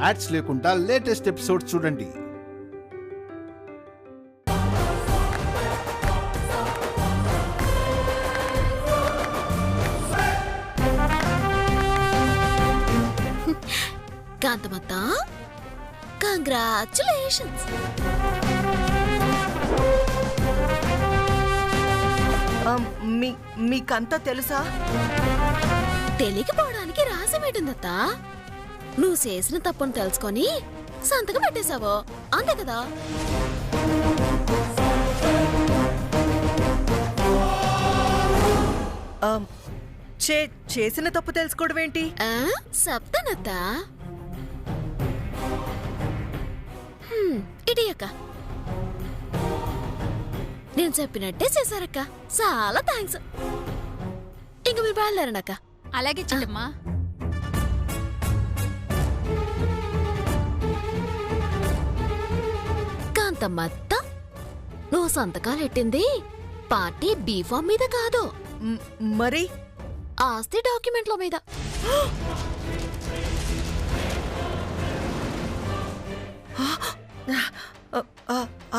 Ads లేకుండా latest episodes చూడండి. కాంతమత్త, congratulations. మీకంతా తెలుసా? తెలియకపోవడానికి రహస్యమేంటుందత్త. నువ్వు చేసిన తప్పును తెలుసుకొని సంతకం పెట్టేశావో అంతే కదా. చేసిన తప్పు తెలుసుకోవడం ఏంటి? చెప్తానత్త. ఇటీ అక్క, నేను చెప్పినట్టే చేశారక్క. చాలా థ్యాంక్స్. ఇంక మీరు బయలుదేరండి అక్క. అలాగే చిట్టమ్మా. కాంతమ్మత్త, నువ్వు సంతకాలు ఎట్టింది పార్టీ బీఫామ్ మీద కాదు, మరి ఆస్తి డాక్యుమెంట్ల మీద.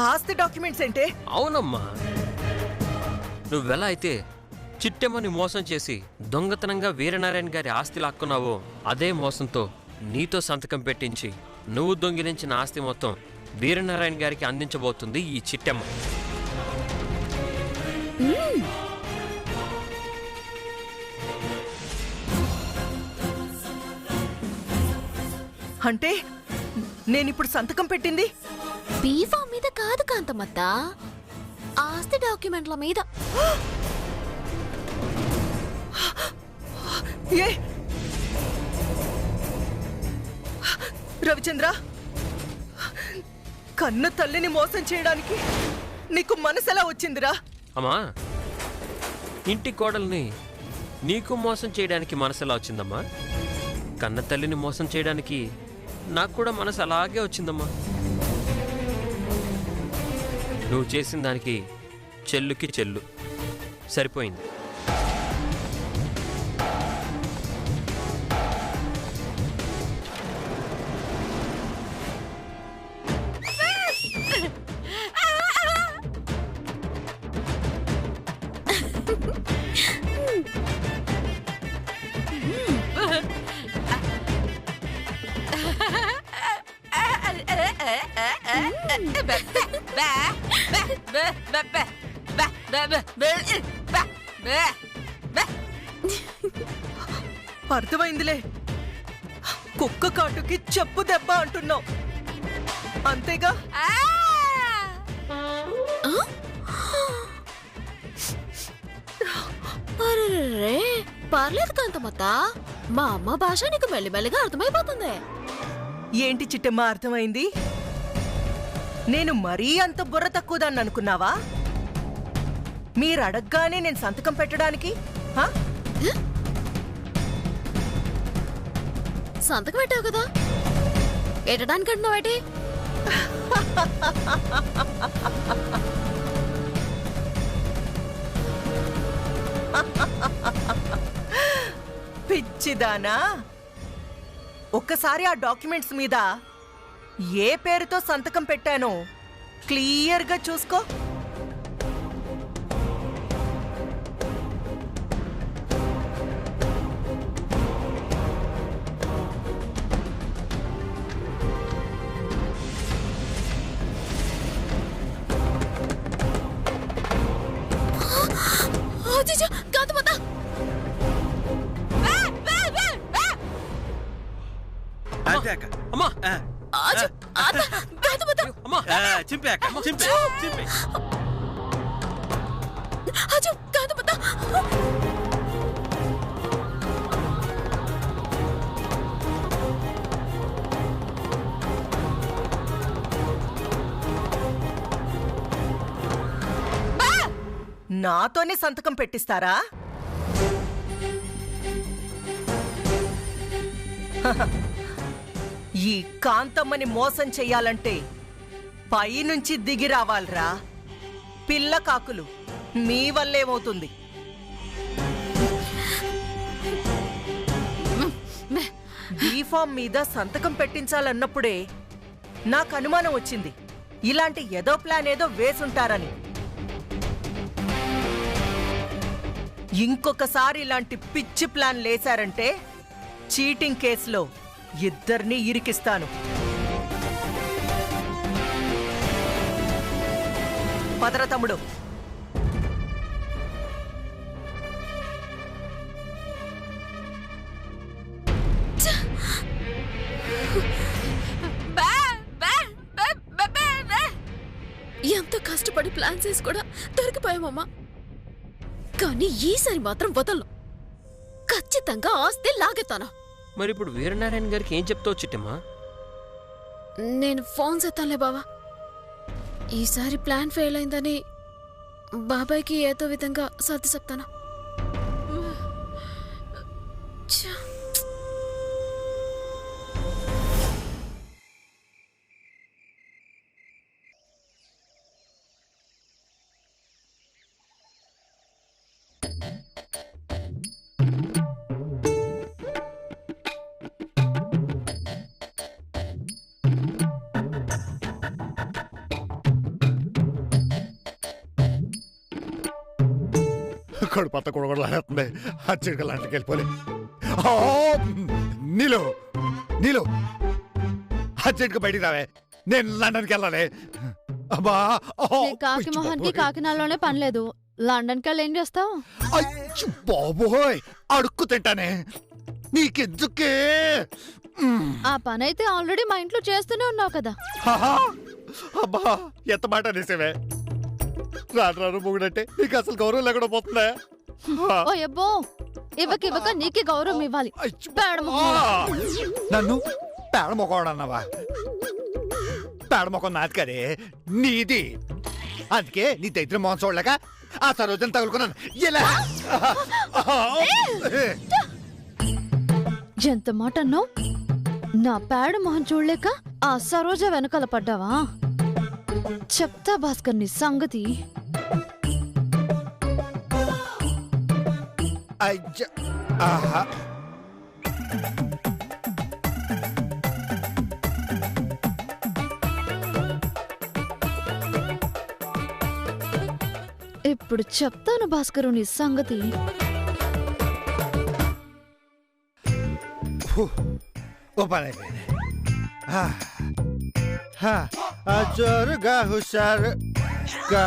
ఆస్తి డాక్యుమెంట్స్ ఏంటే? అవునమ్మా, నువ్వెలా అయితే చిట్టెమ్మని మోసం చేసి దొంగతనంగా వీరనారాయణ గారి ఆస్తి లాక్కున్నావో అదే మోసంతో నీతో సంతకం పెట్టించి నువ్వు దొంగిలించిన ఆస్తి మొత్తం వీరనారాయణ గారికి అందించబోతుంది ఈ చిట్టెమ్మ. అంటే నేనిప్పుడు సంతకం పెట్టింది బీఫామ్ మీద కాదు కాంతమ్మత్త, ఆస్తి డాక్యుమెంట్ల మీద. ఏ రవిచంద్ర, కన్న తల్లిని మోసం చేయడానికి నీకు మనసెలా వచ్చిందిరా? అమ్మా, ఇంటి కోడల్ని నీకు మోసం చేయడానికి మనసు ఎలా వచ్చిందమ్మా? కన్న తల్లిని మోసం చేయడానికి నాకు కూడా మనసు అలాగే వచ్చిందమ్మా. నువ్వు చేసిన దానికి చెల్లుకి చెల్లు సరిపోయింది. అర్థమైందిలే, కుక్క కాటుకి చెప్పు దెబ్బ అంటున్నావు అంతేగా? అరే పర్లేదు కాంతమ్మత్త, మా అమ్మ భాష నీకు మెల్లిమెల్లిగా అర్థమైపోతుంది. ఏంటి చిట్టమ్మ అర్థమైంది? నేను మరీ అంత బుర్ర తక్కువదాన్ని అనుకున్నావా? మీరు అడగగానే నేను సంతకం పెట్టడానికి? సంతకం పెట్టావు కదా, పెట్టడానికి అంటున్నావేటి? పిచ్చిదానా, ఒక్కసారి ఆ డాక్యుమెంట్స్ మీద ఏ పేరుతో సంతకం పెట్టానో క్లియర్గా చూసుకో. అమ్మా, నాతోనే సంతకం పెట్టిస్తారా? ఈ కాంతమ్మని మోసం చెయ్యాలంటే పైనుంచి దిగి రావాలరా పిల్ల కాకులు. మీ వల్లేమవుతుంది? బీఫామ్ మీద సంతకం పెట్టించాలన్నప్పుడే నాకు అనుమానం వచ్చింది ఇలాంటి ఏదో ప్లాన్ ఏదో వేసుంటారని. ఇంకొకసారి ఇలాంటి పిచ్చి ప్లాన్ లేసారంటే చీటింగ్ కేసులో ఇద్దరినీ ఇరికిస్తాను. పదర తమ్ముడు. ఎంతో కష్టపడి ప్లాన్ చేసి కూడా దొరికిపోయామమ్మా. కానీ ఈసారి మాత్రం వదలను. ఖచ్చితంగా ఆస్తి లాగేతాను. మరి ఇప్పుడు వీరనారాయణ గారికి ఏం చెప్తావు చిట్టమ్మా? నేను ఫోన్ చేస్తానులే బావా. ఈసారి ప్లాన్ ఫెయిల్ అయిందని బాబాయ్కి ఏదో విధంగా సర్ది చెప్తాను. కడుపత్త కొడగొడలాడుతుంది. ఆ చిరుక లాంటికి వెళ్ళిపోలే. నీళ్ళు నీళ్ళు ఆ చిరుక బయటికి రావే. నేను లండన్కి వెళ్ళాలి. అబ్బా కాకి మొహానికి కాకినాడలోనే పని లేదు. లండన్కి వెళ్ళి ఏం చేస్తావు? బాబోయ్ అడుక్కు తింటానే. నీకెందుకే? ఆ పని అయితే ఆల్రెడీ మా ఇంట్లో చేస్తూనే ఉన్నావు కదా. అబ్బా ఎంత మాట అనేసేవే. రాను రాను మొగుడంటే నీకు అసలు గౌరవం లేకుండా పోతుందా? ఓ అబ్బో, ఇవ్వక నీకే గౌరవం ఇవ్వాలి. నన్ను పేడమొకవాడు అన్నావా? పేడమొకం నాది కదే, నీది. అందుకే నీ దైత్యం మోహన్ చూడలేక ఆ సరోజను తగులుకున్నాను. ఎంత మాట అన్నావు? నా పేడ మొహం చూడలేక ఆ సరోజ వెనకాల పడ్డావా? చెప్తా భాస్కర్ నీ సంగతి. ఇప్పుడు చెప్తాను భాస్కరు నీ సంగతి. ఓ పని అయిపోయింది. జోరుగా హుషారుగా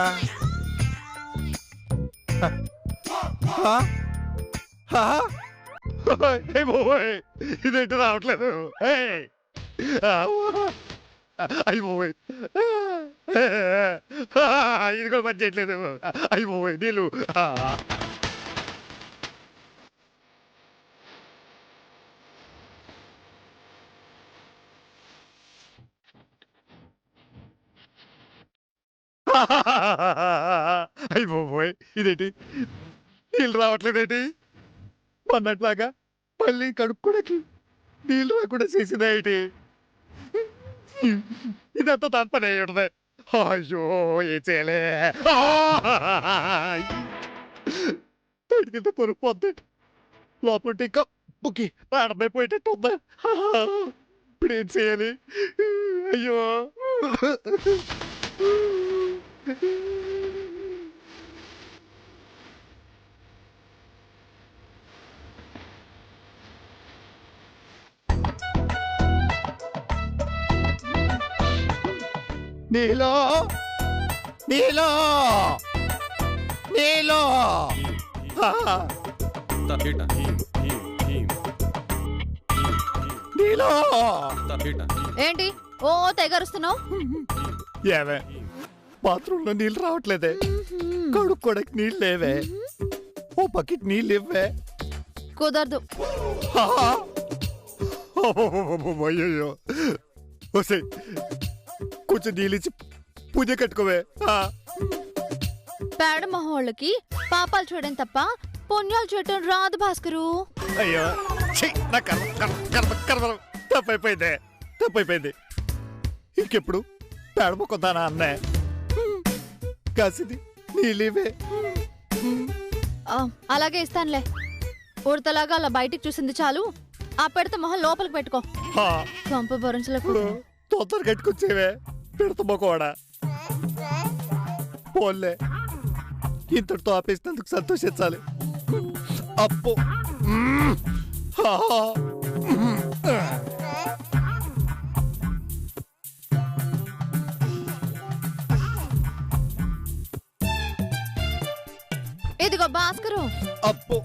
ఇదేంటి రావట్లేదు. అయిపోయి ఇది కూడా పని చేయట్లేదు. అయిపోయి నీళ్ళు. అయిపోయి ఇదేంటి నీళ్ళు రావట్లేదేంటి? మొన్నట్లాగా మళ్ళీ కడుక్కోడానికి నీళ్ళు రాకుండా చేసిందా ఏంటి? ఇదంతా దాని పని అయ్యి ఉంటుంది. అయ్యో ఏం చేయలే. బయటికి పొరుగు పోద్ది. లోపల ఇంకా బుక్కి ప్రాణమైపోయేటట్టు ఉంది. ఇప్పుడు ఏం చేయాలి? అయ్యో నీలో నీలో నీలో నీలో ఏంటి ఓ తెగరుస్తున్నావు? ఏవే బాత్రూంలో నీళ్ళు రావట్లేదే. కడుక్కోడానికి నీళ్ళు లేవే. ఓ బకెట్ నీళ్ళు ఇవ్వే. కుదరదు. అయ్యో వస్తే కొంచెం నీళ్ళిచ్చి పూజ కట్టుకోవే. పేడ మొహోళ్ళకి పాపాలు చేయడం తప్ప పుణ్యాలు చేయటం రాదు భాస్కరు. అయ్యో నా తప్పైపోయిందే, తప్పైపోయింది. ఇంకెప్పుడు పేడ మొక్కొద్దానా అన్నే. కాసిది నీళ్ళివే. అలాగే ఇస్తానులే. ఉడతలాగా అలా బయటికి చూసింది చాలు. ఆ పెడత మొహం లోపలికి పెట్టుకో. హా, కంప భరించలేకపోతున్నా. తొందర కట్టుకొచ్చేవే పెడతామో కూడా. పోన్లే, ఇంతటితో ఆపేసినందుకు సంతోషించాలి. అప్పు హా. ఇదిగో భాస్కరు, అప్పు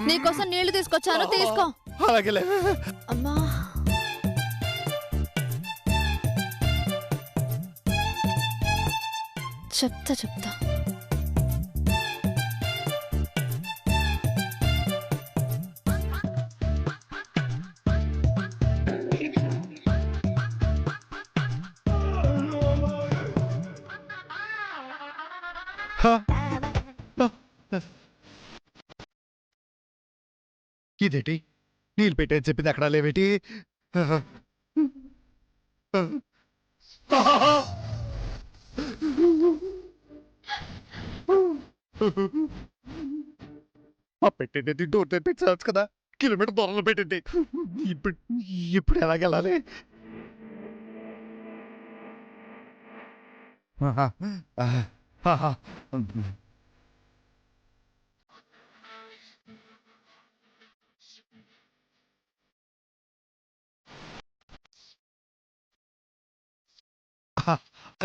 నీకోసం నీళ్లు తీసుకొచ్చాను, తీసుకో. అలాగేలే. అమ్మా, చెప్తా. ఇదేంటి నీళ్ళు పెట్టని చెప్పింది అక్కడ లేవేటి? పెట్టింది డోర్ తెప్పించవచ్చు కదా, కిలోమీటర్ దూరంలో పెట్టింది. ఇప్పుడు ఎలాగెళ్ళాలి?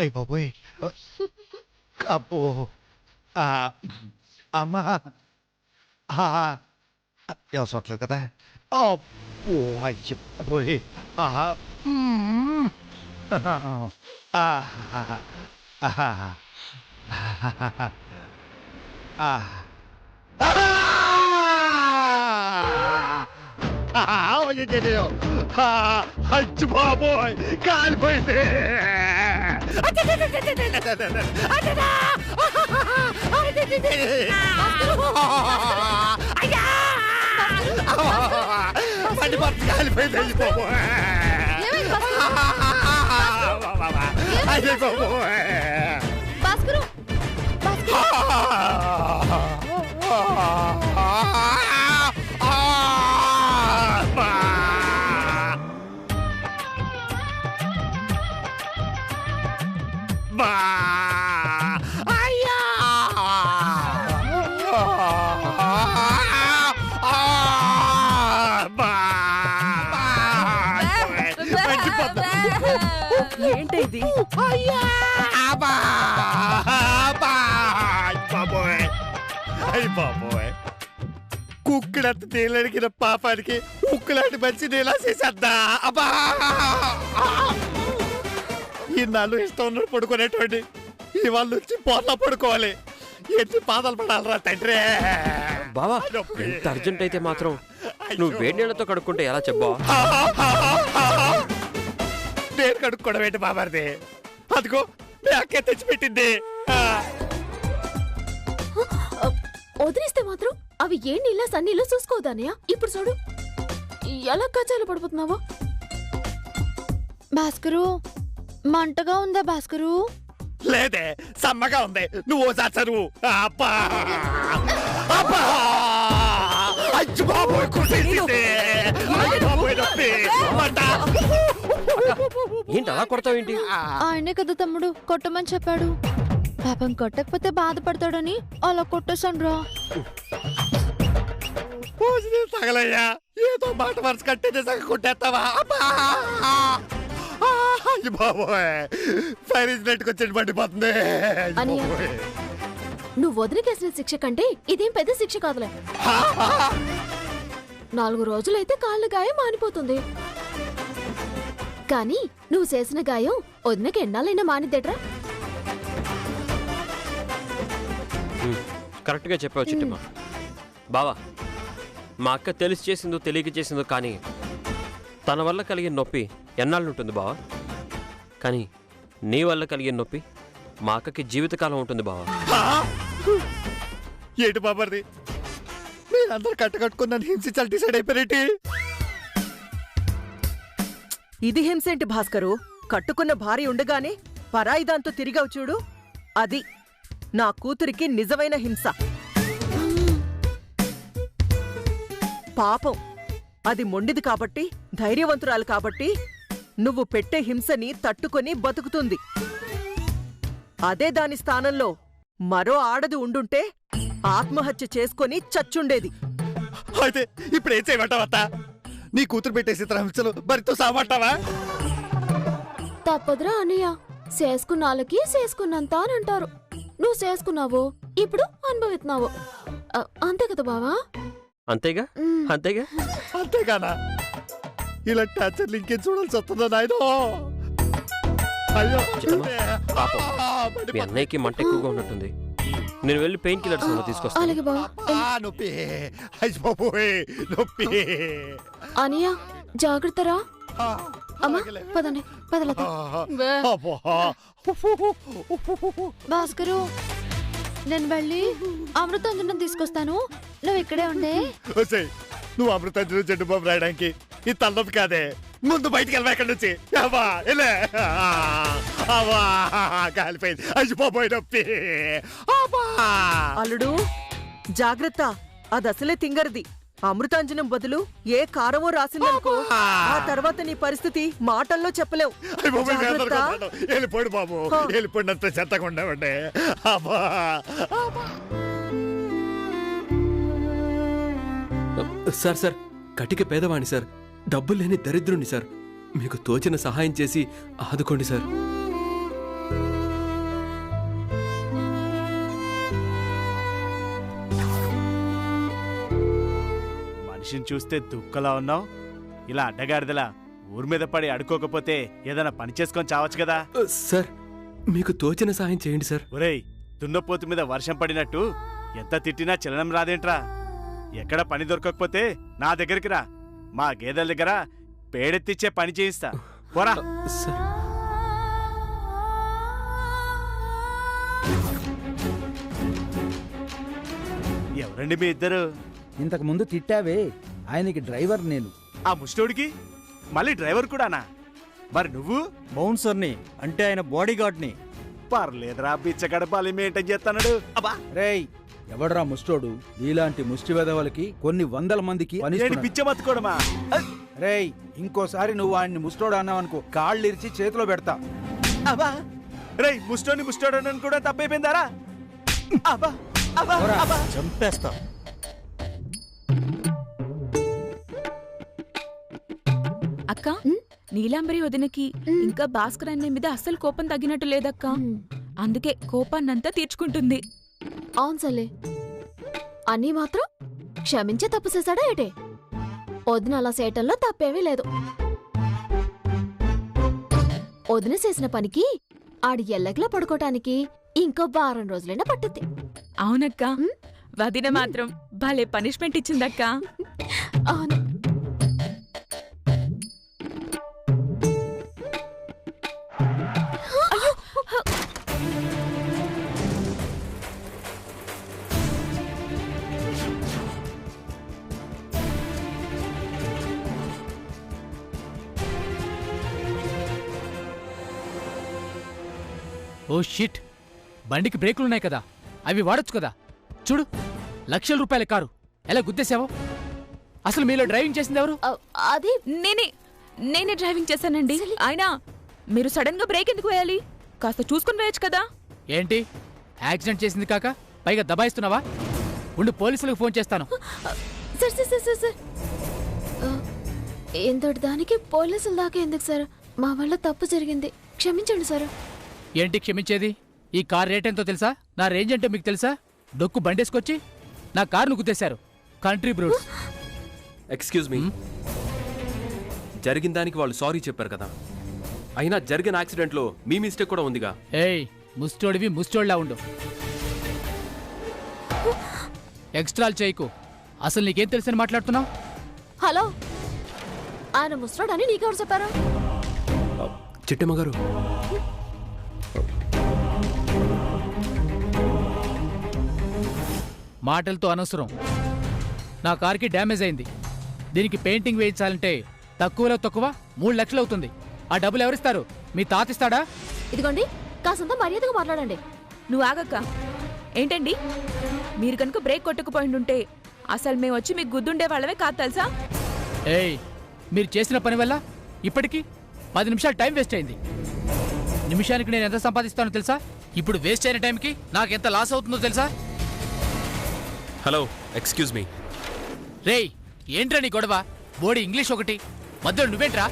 అయ్య బాబోయ్, అబ్బో, అమ్మా ఎవరు చూడలేదు కదా. అబ్బో అయ్య బాబోయ్. అచ్చి బాబోయ్, కాలిపోయింది. కాలిపోయింది. అయ్యి బాబోయ్, అయ్యి బాబోయ్. భాస్కరు, ఏంటిది? అయ్యి బాబోయ్, కుక్కడంత తేలడిగిన పాపానికి ఉక్కులాంటి మంచి నీలా చేసేద్దా. అబ్బా, ఇన్నాళ్ళు ఇష్టం ఉన్నట్టు పడుకునేటోండి ఇవాళ నుంచి పోట్లా పడుకోవాలి. ఎన్ని పాదాలు పడాలరా తండ్రి. బావా, ఎంత అర్జెంట్ అయితే మాత్రం నువ్వు వేడి నీళ్ళతో కడుక్కుంటే ఎలా చెప్పా? నేను కడుక్కోవడం ఏంటి బాబారిది? అదిగో మీ అక్కే తెచ్చిపెట్టింది. వదిలిస్తే మాత్రం అవి ఏ నీళ్ళ సన్నీళ్ళు చూసుకోదానయ్య. ఇప్పుడు చూడు ఎలా కచ్చాలు పడిపోతున్నావో. భాస్కరు, మంటగా ఉందా భాస్కరు? లేదే, సమ్మగా ఉంది. నువ్వు ఓసారి చదువు. అబ్బా అబ్బా, అచ్చి బాబోయ్, కుట్టేసింది. అయ్య బాబోయ్, నొప్పి, మంట. ఏంటి అలా కొడతావేంటి? ఆయనే కదా తమ్ముడు కొట్టమని చెప్పాడు. పాపం కొట్టకపోతే బాధపడతాడని అలా కొట్టేశాను రా. తగలయ్యా, ఏదో మాట వరుస కట్టే సగ కొట్టేస్తావా? అయ్య బాబోయ్, ఫైర్ ఇంజినెట్కి వచ్చేది మండిపోతుంది. అనియా, నువ్వు వదిలికేసిన శిక్ష కంటే ఇదేం పెద్ద శిక్ష కాదులే. 4 రోజులైతే కాళ్ళ గాయం మానిపోతుంది. కానీ నువ్వు చేసిన గాయం వదినకి ఎన్నాళ్ళైనా మానిద్దేట్రా. కరెక్ట్గా చెప్పావు చిట్టమ్మ. బావా, మా అక్క తెలిసి చేసిందో తెలియక చేసిందో కానీ తన వల్ల కలిగిన నొప్పి ఎన్నాళ్ళు ఉంటుంది బావా. కానీ నీ వల్ల కలిగిన నొప్పి మా అక్కకి జీవితకాలం ఉంటుంది బావా. ఏంటి బాబర్ది, మీరందరూ కట్టుకుని నన్ను హింసించాలి డిసైడ్ అయిపోయినట్టి? ఇది హింసేంటి భాస్కరు? కట్టుకున్న భార్య ఉండగానే పరాయిదాంతో తిరిగావు చూడు, అది నా కూతురికి నిజమైన హింస. పాపం అది మొండిది కాబట్టి, ధైర్యవంతురాలు కాబట్టి నువ్వు పెట్టే హింసని తట్టుకొని బతుకుతుంది. అదే దాని స్థానంలో మరో ఆడది ఉండుంటే ఆత్మహత్య చేసుకొని చచ్చుండేది. అయితే ఇప్పుడు ఏం చేయమంటావత్తా? నీ కూతురు పెట్టేసి హింసలు మరితో సామంటావా? తప్పదురా అన్నయ్య, చేసుకున్న వాళ్ళకి చేసుకున్నంత అని అంటారు. నువ్వు చేసుకున్నావు, ఇప్పుడు అనుభవిస్తున్నావు. అంతే కదా బావా? అంతేగా అంతేగా అంతేగానా? ఇలా టార్చర్లు ఇంకేం చూడాల్సి వస్తుందా నాయనో? అయ్యో పాపం, మీ అన్నయ్యకి మంట ఎక్కువగా ఉన్నట్టుంది. నేను వెళ్ళి పెయిన్ కిల్లర్స్ తీసుకొస్తాను. అలాగే బావా. నొప్పి, నొప్పి. అనియ జాగ్రత్తరా. అమ్మా పదండి, పదలత. భాస్కరు, నేను వెళ్ళి అమృతాంజనం తీసుకొస్తాను, నువ్వు ఇక్కడే ఉండే. నువ్వు అమృతాంజనం చెడ్డు బాబు రాయడానికి ఈ తలనొప్పి కాదే. ముందు బయటికి వెళ్ళవా ఇక్కడి నుంచి. కాలిపోయింది. అయిపోయి నొప్పి. అల్లుడు జాగ్రత్త, అదసలే తింగరది. అమృతాంజనం బదులు ఏ కారమో రాసిందనుకో, ఆ తర్వాత నీ పరిస్థితి మాటల్లో చెప్పలేవు. వెళ్ళిపోడు బాబు, వెళ్ళిపోయినంత చెత్తగా ఉండవండి. సార్ కటిక పేదవాణి సార్, డబ్బులు లేని దరిద్రుణ్ణి సార్. మీకు తోచిన సహాయం చేసి ఆదుకోండి సార్. మనిషిని చూస్తే దుక్కలా ఉన్నావు. ఇలా అడ్డగాడిదలా ఊరి మీద పడి అడుకోకపోతే ఏదైనా పని చేసుకొని చావచ్చు కదా. సార్ మీకు తోచిన సహాయం చేయండి సార్. ఒరేయ్, దున్నపోతు మీద వర్షం పడినట్టు ఎంత తిట్టినా చలనం రాదేంట్రా? ఎక్కడ పని దొరకకపోతే నా దగ్గరికి రా, మా గేదెల దగ్గర పేడెత్తిచ్చే పని చేయిస్తా. పోరా. సార్ ఎవరండి మీ ఇద్దరు? ఇంతకు ముందు తిట్టావే, ఆయనకి డ్రైవర్ నేను. ఆ ముష్టోడికి మళ్ళీ డ్రైవర్ కూడానా? మరి నువ్వు? బౌన్సర్ని, అంటే ఆయన బాడీ గార్డ్ని. పర్లేదురా, బిచ్చగడపాలి మెయింటైన్ చేస్తున్నాడు. అబ్బా రేయ్, ఎవడరా ముస్టోడు? ఇలాంటి ముష్టి వెధవలకి కొన్ని వందల మందికి పిచ్చ బతుకోడమా? రేయ్, ఇంకోసారి నువ్వు ఆయన్ని ముస్టోడు అన్నావనుకో, కాళ్ళు ఇరిచి చేతిలో పెడతా. అబ్బా రేయ్, ముష్టోని కూడా తప్పైపోయిందారా? అబ్బా చంపేస్తా. అక్క, నీలాంబరి వదినకి ఇంకా భాస్కర్ అన్న మీద అస్సలు కోపం తగ్గినట్టు లేదక్క. అందుకే కోపాన్నంతా తీర్చుకుంటుంది. అవును సలే, అన్నీ మాత్రం క్షమించే తప్పు చేశాడా ఏటే? వదిన అలా చేయటంలో తప్పేమీ లేదు. వదిన చేసిన పనికి ఆడి ఎల్లకిలా పడుకోటానికి ఇంకో 2 రోజులైనా పట్టుద్ది. అవునక్క, వదిన మాత్రం భలే పనిష్మెంట్ ఇచ్చిందక్క. అవును. ఓ షిట్, బండికి బ్రేకులున్నాయి కదా, అవి వాడొచ్చు కదా. చూడు, లక్షల రూపాయల కారు ఎలా గుద్దేశావో. అసలు మీలో డ్రైవింగ్ చేసింది ఎవరు? అది నేనే డ్రైవింగ్ చేశానండి. అయినా మీరు సడన్ గా బ్రేక్ ఎందుకు వేయాలి? కాస్త చూసుకుని వేయచ్చు కదా. ఏంటి, యాక్సిడెంట్ చేసింది కాక పైగా దబాయిస్తున్నావా? ఉండి పోలీసులకు ఫోన్ చేస్తాను. సార్ సార్ సార్ సార్, ఎంతటి దానికి పోలీసుల దాకా ఎందుకు సార్? మా వల్ల తప్పు జరిగింది, క్షమించండి సార్. ఏంటి క్షమించేది? ఈ కార్ రేట్ ఎంతో తెలుసా? నా రేంజ్ అంటే మీకు తెలుసా? డొక్కు బండేసుకొచ్చి నా కారును గుద్దేశారు. Country brutes. ఎక్స్క్యూజ్ మీ, జరిగిన దానికి వాళ్ళు సారీ చెప్పారు కదా, అయినా జరిగిన యాక్సిడెంట్లో మీ మిస్టేక్ కూడా ఉందిగా. ఏయ్, ముస్టోడివి ముస్టోడ్లా ఉండు. ఎక్స్ట్రాల్ చేయకు. అసలు నీకేం తెలుసని మాట్లాడుతున్నావు? హలో, ఆయన ముస్టాడని నీకెవరు చెప్పారు? చిట్టమ్మ గారు, మాటలతో అనవసరం. నా కార్కి డ్యామేజ్ అయింది. దీనికి పెయింటింగ్ వేయించాలంటే తక్కువలో తక్కువ 3 లక్షలు అవుతుంది. ఆ డబ్బులు ఎవరిస్తారు? మీ తాతిస్తాడా? ఇదిగోండి, కాసంత మర్యాదగా మాట్లాడండి. నువ్వు ఆగక్క. ఏంటండి, మీరు కనుక బ్రేక్ కొట్టుకుపోయిండుంటే అసలు మేము వచ్చి మీకు గుద్దుండే వాళ్ళమే కాదు తెలుసా? ఏయ్, మీరు చేసిన పని వల్ల ఇప్పటికీ 10 నిమిషాలు టైం వేస్ట్ అయింది. నిమిషానికి నేను ఎంత సంపాదిస్తానో తెలుసా? ఇప్పుడు వేస్ట్ అయిన టైంకి నాకు ఎంత లాస్ అవుతుందో తెలుసా? Hello, excuse me. రేయ్, ఏంట్రా నీ గొడవ? బోడి ఇంగ్లీష్ ఒకటి, మధ్యలో నువ్వేంట్రా?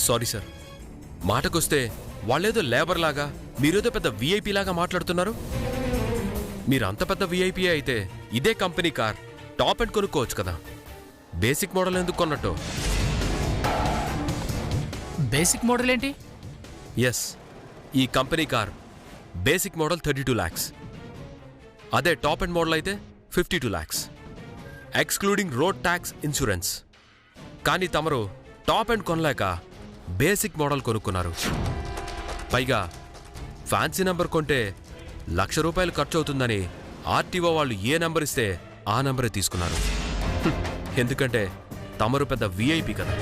సారీ సార్, మాటకొస్తే వాళ్ళేదో లేబర్ లాగా మీరేదో పెద్ద విఐపి లాగా మాట్లాడుతున్నారు. మీరు అంత పెద్ద విఐపి అయితే ఇదే కంపెనీ కార్ టాప్ అండ్ కొనుక్కోవచ్చు కదా. బేసిక్ మోడల్ ఎందుకు కొన్నట్టు? బేసిక్ మోడల్ ఏంటి? ఎస్, ఈ company car basic model 32 lakhs. అదే టాప్ అండ్ మోడల్ అయితే 52 lakhs, excluding road tax, insurance. కానీ తమరు టాప్ అండ్ కొనలేక బేసిక్ మోడల్ కొనుక్కున్నారు. పైగా ఫ్యాన్సీ నెంబర్ కొంటే ₹1,00,000 ఖర్చు అవుతుందని ఆర్టీఓ వాళ్ళు ఏ నెంబర్ ఇస్తే ఆ నెంబరే తీసుకున్నారు. ఎందుకంటే తమరు పెద్ద విఐపి కదా.